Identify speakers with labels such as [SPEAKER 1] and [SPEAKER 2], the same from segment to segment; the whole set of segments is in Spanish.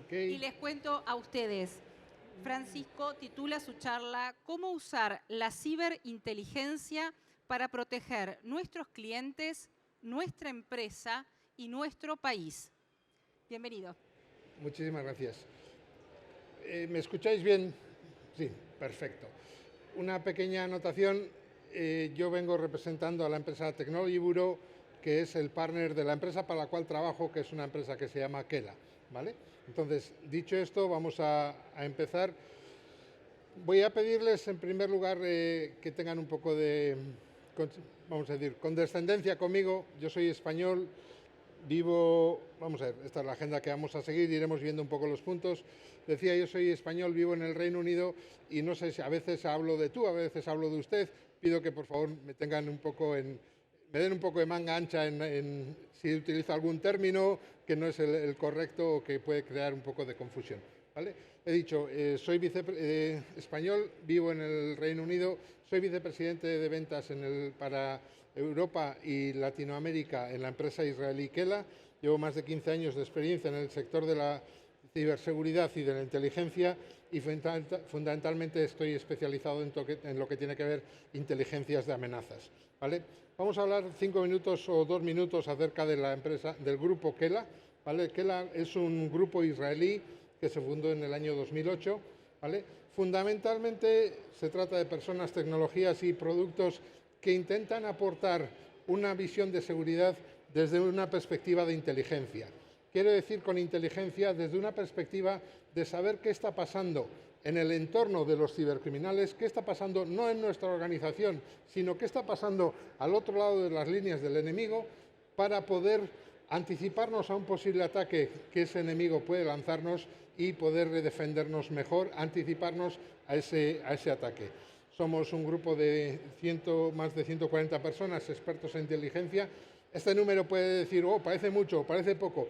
[SPEAKER 1] Okay.
[SPEAKER 2] Y les cuento a ustedes, Francisco titula su charla ¿Cómo usar la ciberinteligencia para proteger nuestros clientes, nuestra empresa y nuestro país? Bienvenido.
[SPEAKER 1] Muchísimas gracias. ¿Me escucháis bien? Sí, perfecto. Una pequeña anotación. Yo vengo representando a la empresa Technology Bureau, que es el partner de la empresa para la cual trabajo, que es una empresa que se llama Kela, ¿vale? Entonces, dicho esto, vamos a empezar. Voy a pedirles, en primer lugar, que tengan un poco de, vamos a decir, condescendencia conmigo. Yo soy español, vivo, vamos a ver, esta es la agenda que vamos a seguir, iremos viendo un poco los puntos. Decía, yo soy español, vivo en el Reino Unido y no sé si a veces hablo de tú, a veces hablo de usted. Pido que por favor me tengan un poco me den un poco de manga ancha en si utilizo algún término que no es el correcto o que puede crear un poco de confusión, ¿vale? He dicho, soy español, vivo en el Reino Unido, soy vicepresidente de ventas para Europa y Latinoamérica en la empresa israelí Kela. Llevo más de 15 años de experiencia en el sector de la ciberseguridad y de la inteligencia y fundamentalmente estoy especializado en lo que tiene que ver inteligencias de amenazas, ¿vale? Vamos a hablar 5 minutos o 2 minutos acerca de la empresa, del grupo Kela, ¿vale? Kela es un grupo israelí que se fundó en el año 2008, ¿vale? Fundamentalmente se trata de personas, tecnologías y productos que intentan aportar una visión de seguridad desde una perspectiva de inteligencia. Quiero decir con inteligencia desde una perspectiva de saber qué está pasando en el entorno de los cibercriminales, qué está pasando no en nuestra organización, sino qué está pasando al otro lado de las líneas del enemigo para poder anticiparnos a un posible ataque que ese enemigo puede lanzarnos y poder defendernos mejor, anticiparnos a ese ataque. Somos un grupo de más de 140 personas expertos en inteligencia. Este número puede decir, oh, parece mucho, parece poco.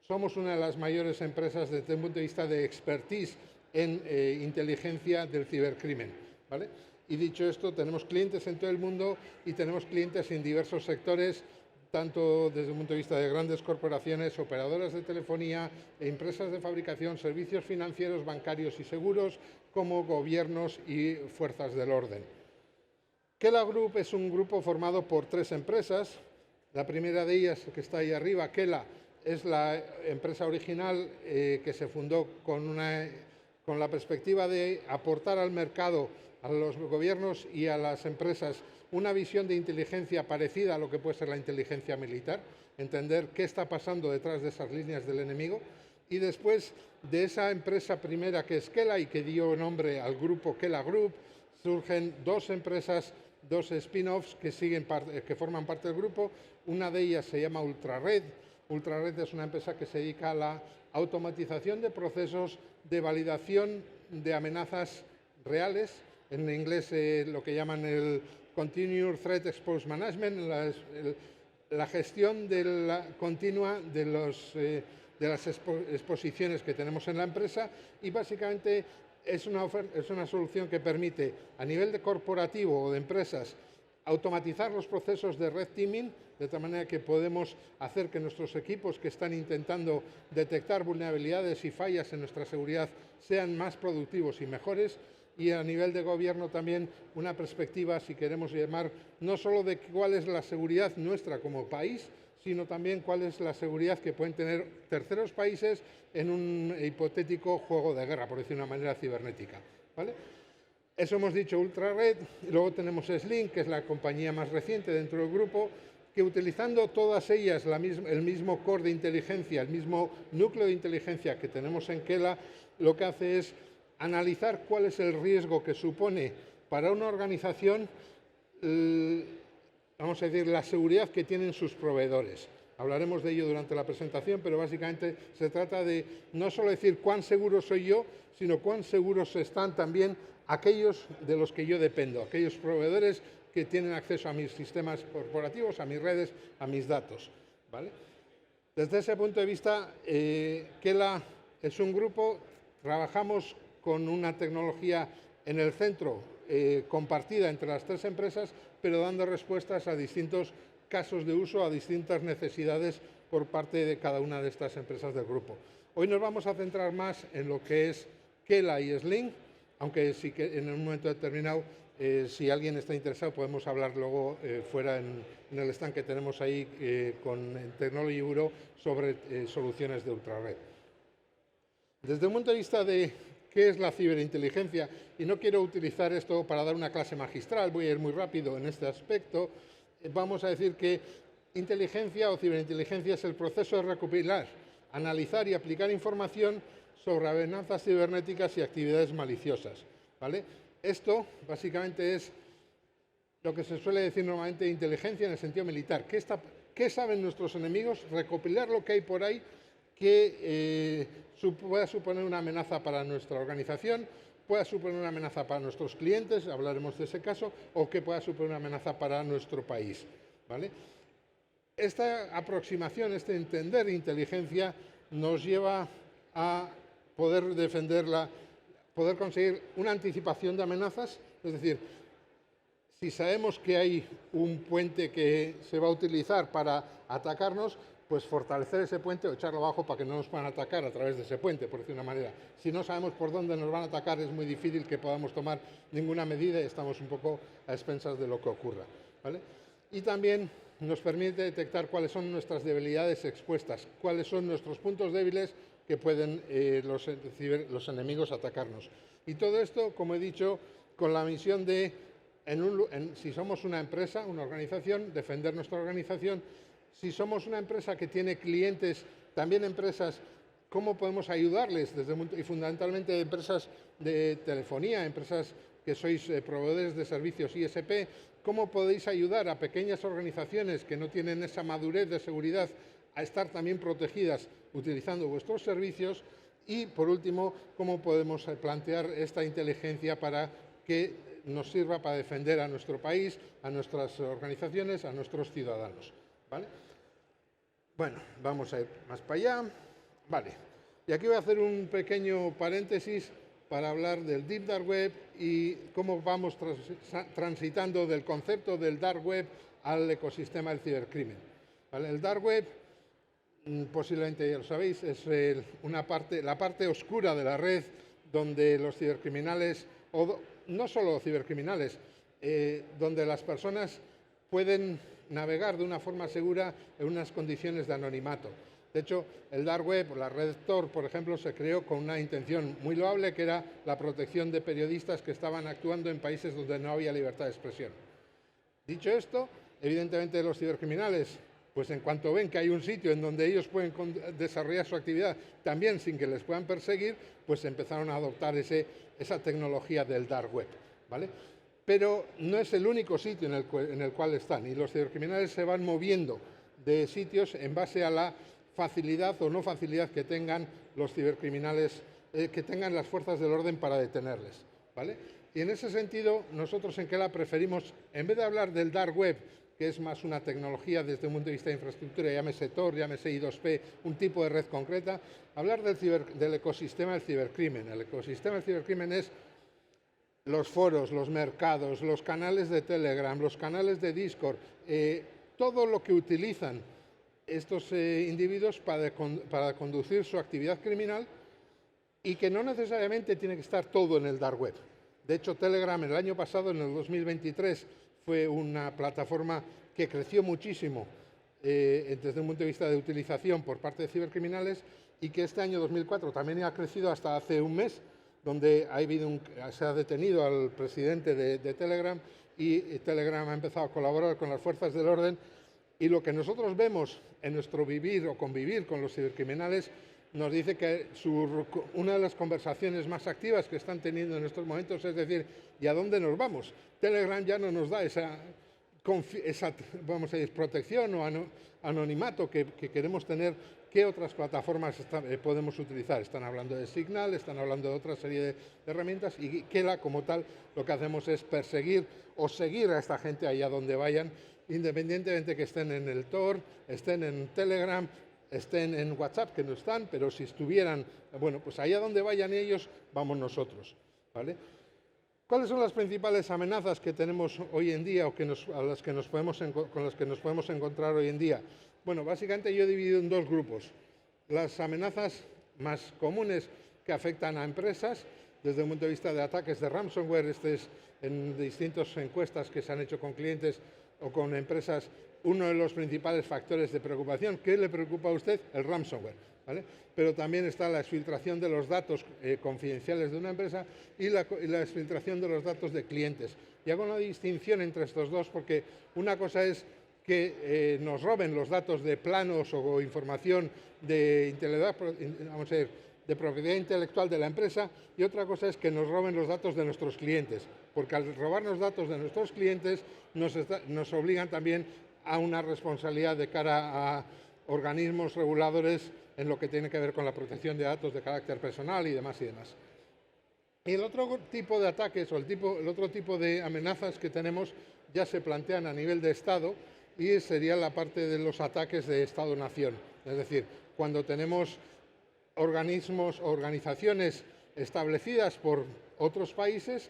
[SPEAKER 1] Somos una de las mayores empresas desde el punto de vista de expertise en inteligencia del cibercrimen, ¿vale? Y dicho esto, tenemos clientes en todo el mundo y tenemos clientes en diversos sectores, tanto desde el punto de vista de grandes corporaciones, operadoras de telefonía, empresas de fabricación, servicios financieros, bancarios y seguros, como gobiernos y fuerzas del orden. Kela Group es un grupo formado por 3 empresas. La primera de ellas, que está ahí arriba, Kela, es la empresa original que se fundó con la perspectiva de aportar al mercado, a los gobiernos y a las empresas una visión de inteligencia parecida a lo que puede ser la inteligencia militar, entender qué está pasando detrás de esas líneas del enemigo. Y después de esa empresa primera que es Kela y que dio nombre al grupo Kela Group, surgen 2 empresas, 2 spin-offs que forman parte del grupo. Una de ellas se llama Ultrared. Ultrared es una empresa que se dedica a la automatización de procesos de validación de amenazas reales. En inglés lo que llaman el Continuous Threat Exposure Management, la gestión continua de las exposiciones que tenemos en la empresa, y básicamente es una solución que permite a nivel de corporativo o de empresas automatizar los procesos de red teaming, de tal manera que podemos hacer que nuestros equipos que están intentando detectar vulnerabilidades y fallas en nuestra seguridad sean más productivos y mejores. Y a nivel de gobierno también una perspectiva, si queremos llamar, no solo de cuál es la seguridad nuestra como país, sino también cuál es la seguridad que pueden tener terceros países en un hipotético juego de guerra, por decirlo de una manera cibernética, ¿vale? Eso hemos dicho Ultrared. Y luego tenemos Slink, que es la compañía más reciente dentro del grupo, que utilizando todas ellas el mismo core de inteligencia, el mismo núcleo de inteligencia que tenemos en Kela, lo que hace es analizar cuál es el riesgo que supone para una organización, vamos a decir, la seguridad que tienen sus proveedores. Hablaremos de ello durante la presentación, pero básicamente se trata de no solo decir cuán seguro soy yo, sino cuán seguros están también aquellos de los que yo dependo, aquellos proveedores que tienen acceso a mis sistemas corporativos, a mis redes, a mis datos, ¿vale? Desde ese punto de vista, Kela es un grupo, trabajamos con una tecnología en el centro compartida entre las 3 empresas, pero dando respuestas a distintos casos de uso, a distintas necesidades por parte de cada una de estas empresas del grupo. Hoy nos vamos a centrar más en lo que es Kela y Sling, aunque sí que en un momento determinado, si alguien está interesado, podemos hablar luego fuera en el stand que tenemos ahí con Technology Bureau sobre soluciones de ultrarred. Desde un punto de vista de qué es la ciberinteligencia, y no quiero utilizar esto para dar una clase magistral, voy a ir muy rápido en este aspecto, vamos a decir que inteligencia o ciberinteligencia es el proceso de recopilar, analizar y aplicar información sobre amenazas cibernéticas y actividades maliciosas, ¿vale? Esto básicamente es lo que se suele decir normalmente inteligencia en el sentido militar. ¿Qué saben nuestros enemigos? Recopilar lo que hay por ahí que pueda suponer una amenaza para nuestra organización, pueda suponer una amenaza para nuestros clientes, hablaremos de ese caso, o que pueda suponer una amenaza para nuestro país, ¿vale? Esta aproximación, este entender inteligencia, nos lleva a poder defenderla, poder conseguir una anticipación de amenazas, es decir, si sabemos que hay un puente que se va a utilizar para atacarnos, pues fortalecer ese puente o echarlo abajo para que no nos puedan atacar a través de ese puente, por decir una manera. Si no sabemos por dónde nos van a atacar, es muy difícil que podamos tomar ninguna medida y estamos un poco a expensas de lo que ocurra, ¿vale? Y también nos permite detectar cuáles son nuestras debilidades expuestas, cuáles son nuestros puntos débiles que pueden los enemigos atacarnos. Y todo esto, como he dicho, con la misión de, si somos una empresa, una organización, defender nuestra organización. Si somos una empresa que tiene clientes, también empresas, ¿cómo podemos ayudarles? Y fundamentalmente empresas de telefonía, empresas que sois proveedores de servicios ISP, ¿cómo podéis ayudar a pequeñas organizaciones que no tienen esa madurez de seguridad a estar también protegidas utilizando vuestros servicios? Y, por último, ¿cómo podemos plantear esta inteligencia para que nos sirva para defender a nuestro país, a nuestras organizaciones, a nuestros ciudadanos? ¿Vale? Bueno, vamos a ir más para allá. Vale. Y aquí voy a hacer un pequeño paréntesis para hablar del Deep Dark Web y cómo vamos transitando del concepto del Dark Web al ecosistema del cibercrimen. ¿Vale? El Dark Web, posiblemente ya lo sabéis, es la parte oscura de la red donde los cibercriminales, o no solo cibercriminales, donde las personas pueden navegar de una forma segura en unas condiciones de anonimato. De hecho, el Dark Web, la red Tor, por ejemplo, se creó con una intención muy loable, que era la protección de periodistas que estaban actuando en países donde no había libertad de expresión. Dicho esto, evidentemente los cibercriminales, pues en cuanto ven que hay un sitio en donde ellos pueden desarrollar su actividad también sin que les puedan perseguir, pues empezaron a adoptar esa tecnología del Dark Web, ¿vale? Pero no es el único sitio en el cual están, y los cibercriminales se van moviendo de sitios en base a la facilidad o no facilidad que tengan los cibercriminales, que tengan las fuerzas del orden para detenerles, ¿vale? Y en ese sentido, nosotros en Kela preferimos, en vez de hablar del Dark Web, que es más una tecnología desde un punto de vista de infraestructura, llámese Tor, llámese I2P, un tipo de red concreta, hablar del ecosistema del cibercrimen. El ecosistema del cibercrimen es los foros, los mercados, los canales de Telegram, los canales de Discord, todo lo que utilizan estos individuos para conducir su actividad criminal, y que no necesariamente tiene que estar todo en el Dark Web. De hecho, Telegram el año pasado, en el 2023, fue una plataforma que creció muchísimo desde un punto de vista de utilización por parte de cibercriminales, y que este año 2004 también ha crecido hasta hace un mes, donde se ha detenido al presidente de Telegram, y Telegram ha empezado a colaborar con las fuerzas del orden. Y lo que nosotros vemos en nuestro vivir o convivir con los cibercriminales nos dice que una de las conversaciones más activas que están teniendo en estos momentos es decir, ¿y a dónde nos vamos? Telegram ya no nos da esa vamos a decir, protección o anonimato que queremos tener. ¿Qué otras plataformas podemos utilizar? Están hablando de Signal, están hablando de otra serie de herramientas, y Kela, como tal, lo que hacemos es perseguir o seguir a esta gente allá donde vayan, independientemente que estén en el Tor, estén en Telegram, estén en WhatsApp, que no están, pero si estuvieran, bueno, pues allá donde vayan ellos, vamos nosotros, ¿vale? ¿Cuáles son las principales amenazas que tenemos hoy en día o con las que nos podemos encontrar hoy en día? Bueno, básicamente yo he dividido en dos grupos. Las amenazas más comunes que afectan a empresas. Desde un punto de vista de ataques de ransomware, este es en distintas encuestas que se han hecho con clientes o con empresas uno de los principales factores de preocupación. ¿Qué le preocupa a usted? El ransomware, ¿vale? Pero también está la exfiltración de los datos confidenciales de una empresa y la exfiltración de los datos de clientes. Y hago una distinción entre estos dos porque una cosa es que nos roben los datos de planos o información de de propiedad intelectual de la empresa, y otra cosa es que nos roben los datos de nuestros clientes, porque al robarnos datos de nuestros clientes nos obligan también a una responsabilidad de cara a organismos reguladores en lo que tiene que ver con la protección de datos de carácter personal y demás y demás. Y el otro tipo de ataques o el otro tipo de amenazas que tenemos ya se plantean a nivel de Estado, y sería la parte de los ataques de Estado-Nación. Es decir, cuando tenemos organismos o organizaciones establecidas por otros países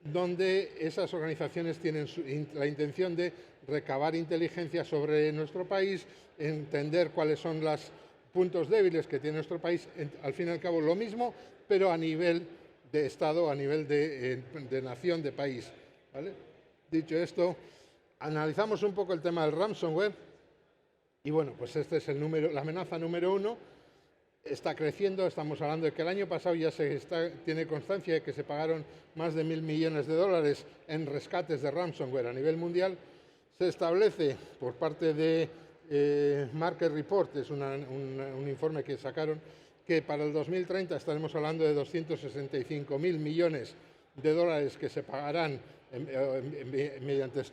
[SPEAKER 1] donde esas organizaciones tienen la intención de recabar inteligencia sobre nuestro país, entender cuáles son los puntos débiles que tiene nuestro país, al fin y al cabo lo mismo, pero a nivel de Estado, a nivel de nación, de país, ¿vale? Dicho esto, analizamos un poco el tema del ransomware y bueno, pues este es la amenaza número 1. Está creciendo, estamos hablando de que el año pasado ya tiene constancia de que se pagaron más de 1.000 millones de dólares en rescates de ransomware a nivel mundial. Se establece por parte de Market Report, es un informe que sacaron, que para el 2030 estaremos hablando de 265.000 millones de dólares que se pagarán mediante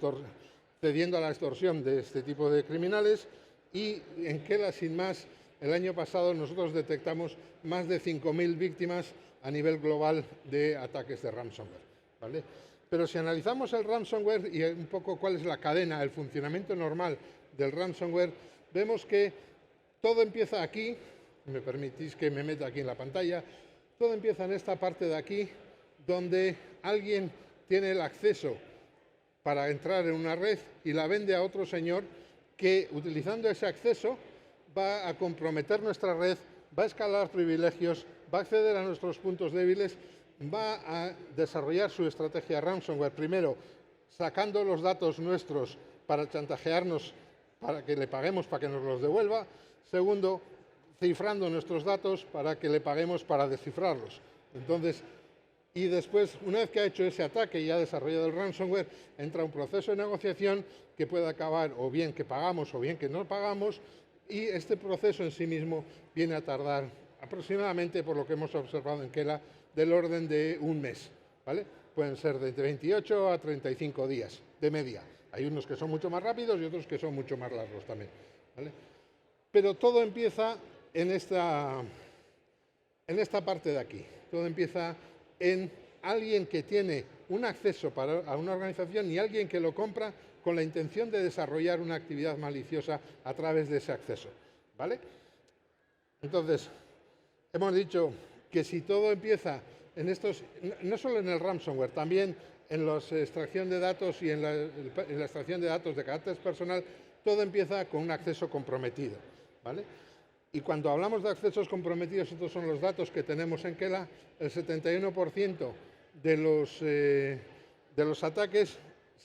[SPEAKER 1] cediendo a la extorsión de este tipo de criminales. Y en Kela, sin más, el año pasado nosotros detectamos más de 5.000 víctimas a nivel global de ataques de ransomware, ¿vale? Pero si analizamos el ransomware y un poco cuál es la cadena, el funcionamiento normal del ransomware, vemos que todo empieza aquí. Me permitís que me meta aquí en la pantalla. Todo empieza en esta parte de aquí, donde alguien tiene el acceso para entrar en una red y la vende a otro señor que, utilizando ese acceso, va a comprometer nuestra red, va a escalar privilegios, va a acceder a nuestros puntos débiles, va a desarrollar su estrategia ransomware, primero sacando los datos nuestros para chantajearnos, para que le paguemos para que nos los devuelva. Segundo, cifrando nuestros datos para que le paguemos para descifrarlos. Entonces, y después, una vez que ha hecho ese ataque y ha desarrollado el ransomware, entra un proceso de negociación que puede acabar o bien que pagamos o bien que no pagamos, y este proceso en sí mismo viene a tardar aproximadamente, por lo que hemos observado en Kela, del orden de un mes, ¿vale? Pueden ser de 28 a 35 días de media. Hay unos que son mucho más rápidos y otros que son mucho más largos también, ¿vale? Pero todo empieza en esta parte de aquí. Todo empieza en alguien que tiene un acceso a una organización y alguien que lo compra con la intención de desarrollar una actividad maliciosa a través de ese acceso, ¿vale? Entonces, hemos dicho que si todo empieza en estos, no solo en el ransomware, también en la extracción de datos y en la extracción de datos de carácter personal, todo empieza con un acceso comprometido, ¿vale? Y cuando hablamos de accesos comprometidos, estos son los datos que tenemos en Kela, el 71% de los ataques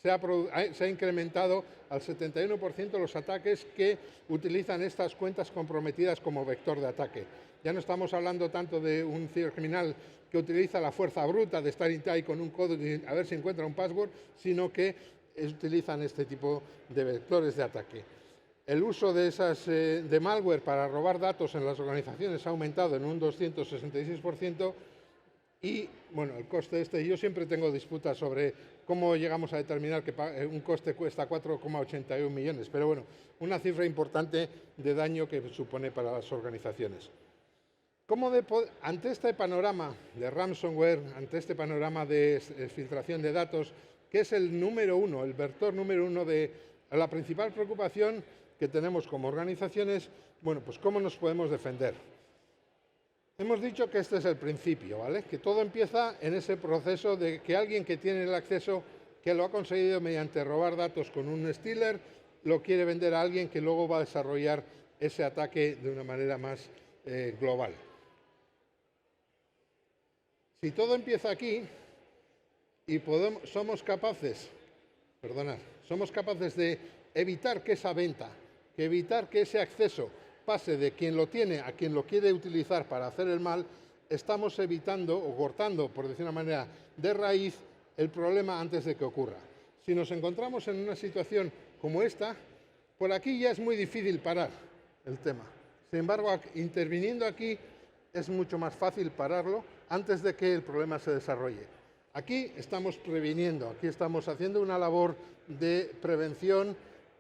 [SPEAKER 1] se ha incrementado al 71% los ataques que utilizan estas cuentas comprometidas como vector de ataque. Ya no estamos hablando tanto de un cibercriminal que utiliza la fuerza bruta de estar ahí con un código y a ver si encuentra un password, sino que utilizan este tipo de vectores de ataque. El uso de malware para robar datos en las organizaciones ha aumentado en un 266%. Y, bueno, el coste yo siempre tengo disputas sobre cómo llegamos a determinar que un coste cuesta 4,81 millones, pero bueno, una cifra importante de daño que supone para las organizaciones. Ante este panorama de ransomware, ante este panorama de filtración de datos, que es el número uno, el vector número uno de la principal preocupación que tenemos como organizaciones, bueno, pues ¿cómo nos podemos defender? Hemos dicho que este es el principio, ¿vale? Que todo empieza en ese proceso de que alguien que tiene el acceso, que lo ha conseguido mediante robar datos con un stealer, lo quiere vender a alguien que luego va a desarrollar ese ataque de una manera más global. Si todo empieza aquí y somos capaces de evitar que esa venta, evitar que ese acceso pase de quien lo tiene a quien lo quiere utilizar para hacer el mal, estamos evitando o cortando, por decir una manera, de raíz el problema antes de que ocurra. Si nos encontramos en una situación como esta, por aquí ya es muy difícil parar el tema. Sin embargo, interviniendo aquí es mucho más fácil pararlo antes de que el problema se desarrolle. Aquí estamos previniendo, aquí estamos haciendo una labor de prevención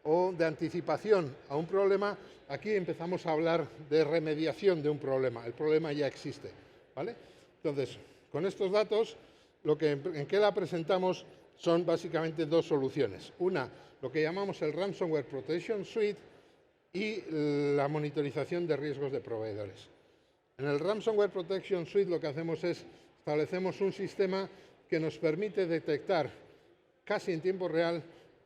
[SPEAKER 1] o de anticipación a un problema. Aquí empezamos a hablar de remediación de un problema. El problema ya existe, ¿vale? Entonces, con estos datos, en qué la presentamos son básicamente dos soluciones. Una, lo que llamamos el Ransomware Protection Suite y la monitorización de riesgos de proveedores. En el Ransomware Protection Suite lo que hacemos es establecemos un sistema que nos permite detectar casi en tiempo real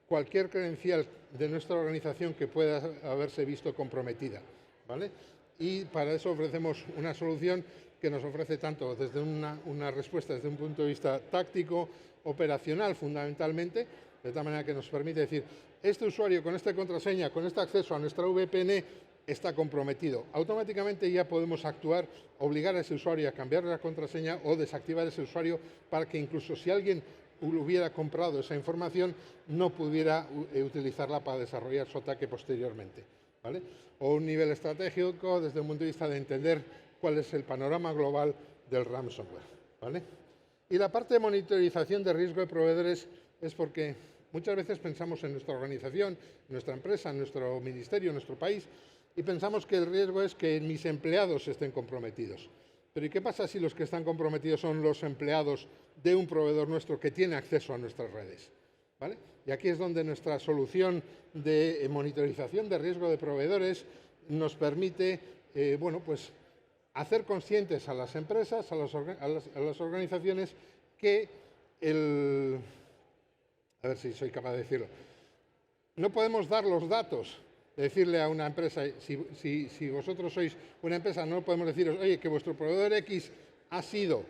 [SPEAKER 1] cualquier credencial de nuestra organización que pueda haberse visto comprometida, ¿vale? Y para eso ofrecemos una solución que nos ofrece tanto desde una respuesta desde un punto de vista táctico, operacional fundamentalmente, de tal manera que nos permite decir, este usuario con esta contraseña, con este acceso a nuestra VPN, está comprometido. Automáticamente ya podemos actuar, obligar a ese usuario a cambiar la contraseña o desactivar ese usuario para que incluso si alguien hubiera comprado esa información, no pudiera utilizarla para desarrollar su ataque posteriormente, ¿vale? O un nivel estratégico desde un punto de vista de entender cuál es el panorama global del ransomware, ¿vale? Y la parte de monitorización de riesgo de proveedores es porque muchas veces pensamos en nuestra organización, en nuestra empresa, en nuestro ministerio, en nuestro país, y pensamos que el riesgo es que mis empleados estén comprometidos. Pero ¿y qué pasa si los que están comprometidos son los empleados de un proveedor nuestro que tiene acceso a nuestras redes? ¿Vale? Y aquí es donde nuestra solución de monitorización de riesgo de proveedores nos permite bueno, pues, hacer conscientes a las empresas, a las organizaciones, que a ver si soy capaz de decirlo. No podemos dar los datos, decirle a una empresa, si vosotros sois una empresa, no podemos deciros, oye, que vuestro proveedor X ha sido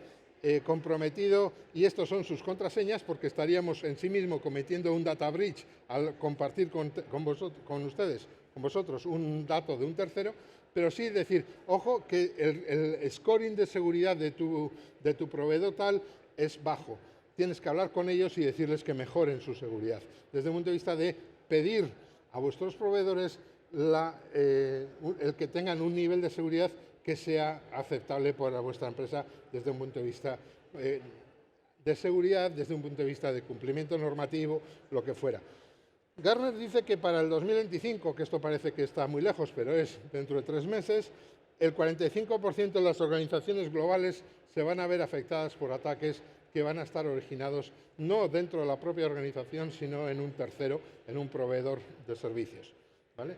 [SPEAKER 1] comprometido y estos son sus contraseñas, porque estaríamos en sí mismo cometiendo un data breach al compartir con vosotros un dato de un tercero, pero sí decir, ojo, que el scoring de seguridad de tu proveedor tal es bajo. Tienes que hablar con ellos y decirles que mejoren su seguridad. Desde el punto de vista de pedir a vuestros proveedores el que tengan un nivel de seguridad que sea aceptable para vuestra empresa desde un punto de vista de seguridad, desde un punto de vista de cumplimiento normativo, lo que fuera. Gartner dice que para el 2025, que esto parece que está muy lejos, pero es dentro de 3 meses, el 45% de las organizaciones globales se van a ver afectadas por ataques que van a estar originados no dentro de la propia organización, sino en un tercero, en un proveedor de servicios, ¿vale?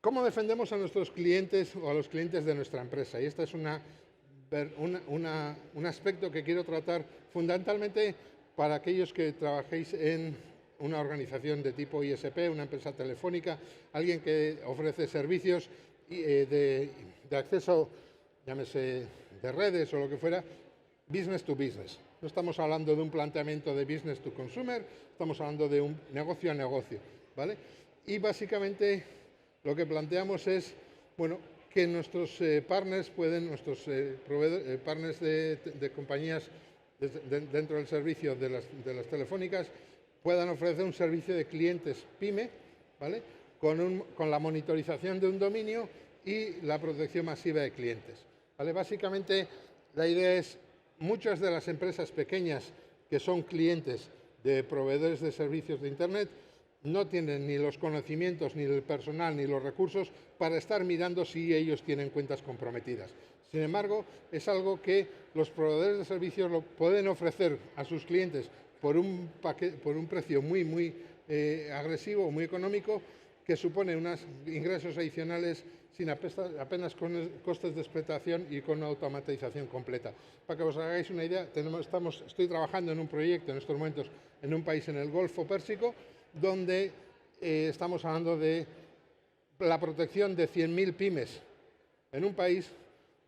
[SPEAKER 1] ¿Cómo defendemos a nuestros clientes o a los clientes de nuestra empresa? Y este es un aspecto que quiero tratar fundamentalmente para aquellos que trabajéis en una organización de tipo ISP, una empresa telefónica, alguien que ofrece servicios de acceso, llámese de redes o lo que fuera, business to business. No estamos hablando de un planteamiento de business to consumer, estamos hablando de un negocio a negocio, ¿vale? Y básicamente lo que planteamos es, bueno, que nuestros partners nuestros partners de compañías dentro del servicio de las telefónicas puedan ofrecer un servicio de clientes PYME, ¿vale? Con la monitorización de un dominio y la protección masiva de clientes, ¿vale? Básicamente la idea es, muchas de las empresas pequeñas que son clientes de proveedores de servicios de Internet no tienen ni los conocimientos, ni el personal, ni los recursos para estar mirando si ellos tienen cuentas comprometidas. Sin embargo, es algo que los proveedores de servicios lo pueden ofrecer a sus clientes por un precio muy agresivo, muy económico, que supone unos ingresos adicionales sin apenas costes de explotación y con una automatización completa. Para que os hagáis una idea, estoy trabajando en un proyecto en estos momentos en un país en el Golfo Pérsico, donde estamos hablando de la protección de 100.000 pymes en un país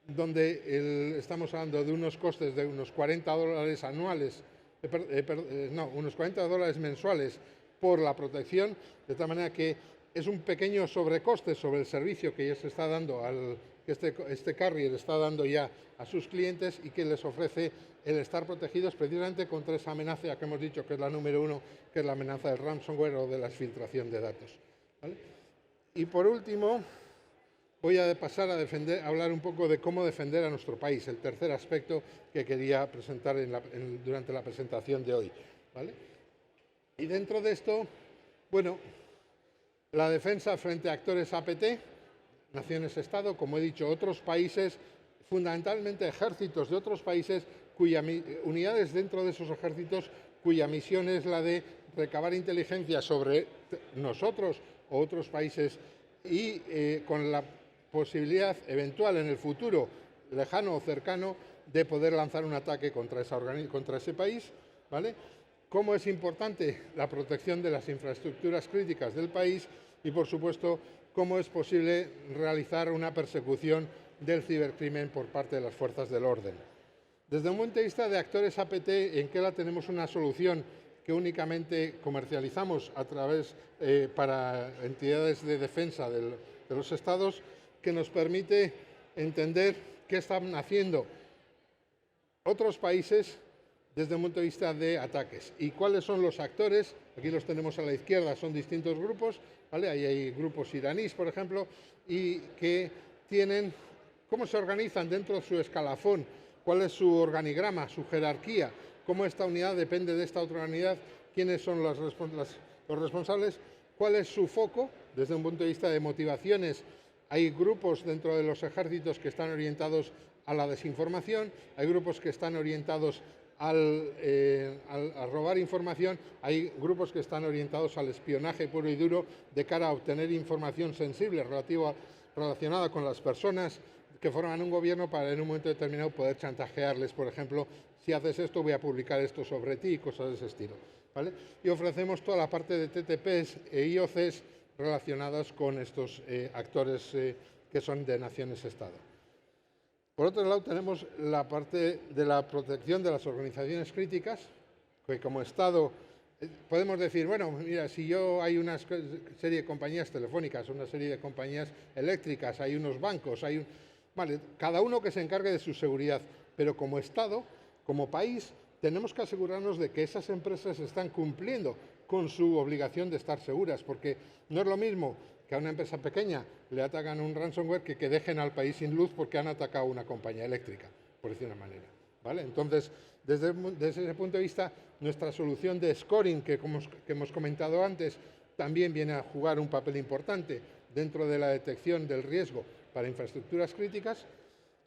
[SPEAKER 1] donde estamos hablando de unos costes de unos $40 anuales, no, unos $40 mensuales por la protección, de tal manera que es un pequeño sobrecoste sobre el servicio que ya se está dando, que este carrier está dando ya a sus clientes y que les ofrece el estar protegidos precisamente contra esa amenaza que hemos dicho que es la número 1, que es la amenaza del ransomware o de la exfiltración de datos. ¿Vale? Y por último, voy a pasar a hablar un poco de cómo defender a nuestro país, el tercer aspecto que quería presentar durante la presentación de hoy. ¿Vale? Y dentro de esto, bueno, la defensa frente a actores APT, naciones-estado, como he dicho, otros países, fundamentalmente ejércitos de otros países, unidades dentro de esos ejércitos cuya misión es la de recabar inteligencia sobre nosotros o otros países y con la posibilidad eventual en el futuro, lejano o cercano, de poder lanzar un ataque contra ese país, ¿vale? Cómo es importante la protección de las infraestructuras críticas del país y, por supuesto, cómo es posible realizar una persecución del cibercrimen por parte de las fuerzas del orden. Desde un punto de vista de actores APT, en Kela tenemos una solución que únicamente comercializamos a través para entidades de defensa de los estados, que nos permite entender qué están haciendo otros países desde un punto de vista de ataques y cuáles son los actores. Aquí los tenemos a la izquierda, son distintos grupos, ¿vale? Ahí hay grupos iraníes, por ejemplo, y que tienen cómo se organizan dentro de su escalafón, cuál es su organigrama, su jerarquía, cómo esta unidad depende de esta otra unidad, quiénes son los responsables, cuál es su foco desde un punto de vista de motivaciones. Hay grupos dentro de los ejércitos que están orientados a la desinformación, hay grupos que están orientados a robar información, hay grupos que están orientados al espionaje puro y duro de cara a obtener información sensible relacionada con las personas que forman un gobierno para en un momento determinado poder chantajearles, por ejemplo, si haces esto voy a publicar esto sobre ti y cosas de ese estilo. ¿Vale? Y ofrecemos toda la parte de TTPs e IOCs relacionadas con estos actores que son de naciones-estado. Por otro lado, tenemos la parte de la protección de las organizaciones críticas, que como Estado podemos decir, bueno, mira, si hay una serie de compañías telefónicas, una serie de compañías eléctricas, hay unos bancos, vale, cada uno que se encargue de su seguridad, pero como Estado, como país, tenemos que asegurarnos de que esas empresas están cumpliendo con su obligación de estar seguras, porque no es lo mismo que a una empresa pequeña le atacan un ransomware que dejen al país sin luz porque han atacado una compañía eléctrica, por decir una manera. ¿Vale? Entonces, desde ese punto de vista, nuestra solución de scoring, que hemos comentado antes, también viene a jugar un papel importante dentro de la detección del riesgo para infraestructuras críticas.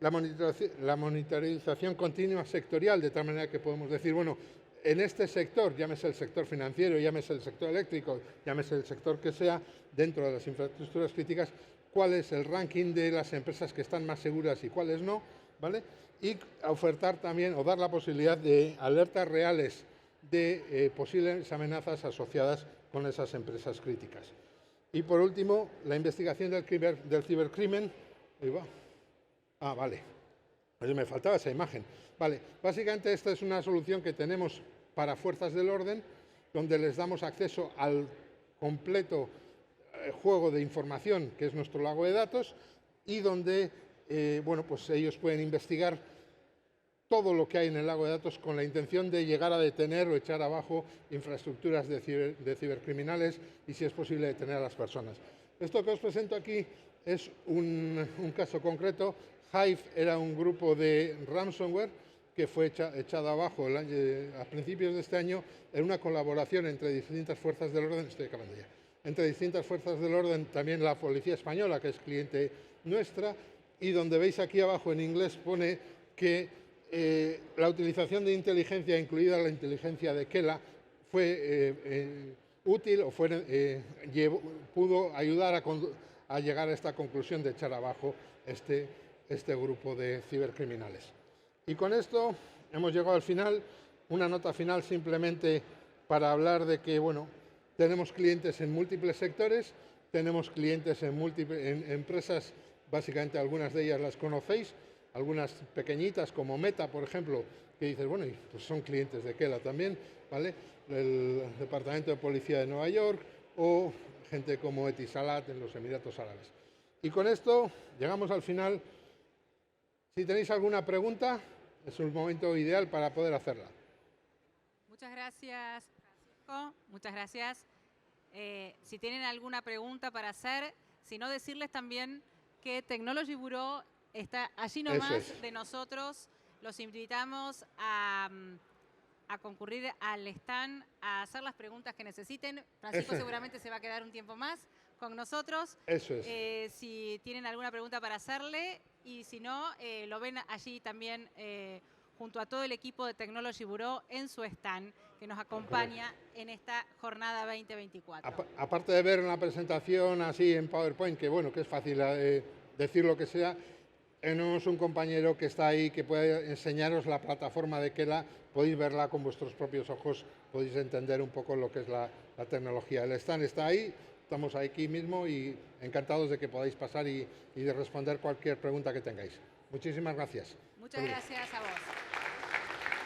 [SPEAKER 1] La monitorización continua sectorial, de tal manera que podemos decir, bueno, en este sector, llámese el sector financiero, llámese el sector eléctrico, llámese el sector que sea, dentro de las infraestructuras críticas, cuál es el ranking de las empresas que están más seguras y cuáles no, ¿vale? Y ofertar también o dar la posibilidad de alertas reales de posibles amenazas asociadas con esas empresas críticas. Y por último, la investigación del cibercrimen. Ahí va. Ah, vale. Pues me faltaba esa imagen. Vale, básicamente esta es una solución que tenemos para fuerzas del orden, donde les damos acceso al completo juego de información, que es nuestro lago de datos, y donde bueno, pues ellos pueden investigar todo lo que hay en el lago de datos con la intención de llegar a detener o echar abajo infraestructuras de cibercriminales y, si es posible, detener a las personas. Esto que os presento aquí es un caso concreto. Hive era un grupo de ransomware que fue echado abajo a principios de este año en una colaboración entre distintas fuerzas del orden. Estoy acabando ya. Entre distintas fuerzas del orden, también la Policía Española, que es cliente nuestra, y donde veis aquí abajo en inglés pone que la utilización de inteligencia, incluida la inteligencia de Kela, fue útil o pudo ayudar a llegar a esta conclusión de echar abajo este grupo de cibercriminales. Y con esto hemos llegado al final. Una nota final simplemente para hablar de que, bueno, tenemos clientes en múltiples sectores, tenemos clientes en empresas, básicamente algunas de ellas las conocéis, algunas pequeñitas como Meta, por ejemplo, que dices, bueno, pues son clientes de Kela también, ¿vale? El Departamento de Policía de Nueva York o gente como Etisalat en los Emiratos Árabes. Y con esto llegamos al final. Si tenéis alguna pregunta, es un momento ideal para poder hacerla.
[SPEAKER 2] Muchas gracias, Francisco. Muchas gracias. Si tienen alguna pregunta para hacer, si no, decirles también que Technology Bureau está allí nomás de nosotros. Los invitamos a concurrir al stand, a hacer las preguntas que necesiten. Francisco seguramente se va a quedar un tiempo más con nosotros.
[SPEAKER 1] Eso es.
[SPEAKER 2] Si tienen alguna pregunta para hacerle, y si no, lo ven allí también junto a todo el equipo de Technology Bureau en su stand, que nos acompaña en esta jornada 2024.
[SPEAKER 1] Aparte de ver una presentación así en PowerPoint, que bueno, que es fácil decir lo que sea, tenemos un compañero que está ahí que puede enseñaros la plataforma de Kela, podéis verla con vuestros propios ojos, podéis entender un poco lo que es la tecnología. El stand está ahí, estamos aquí mismo y encantados de que podáis pasar y de responder cualquier pregunta que tengáis. Muchísimas gracias.
[SPEAKER 2] Muchas gracias a vos.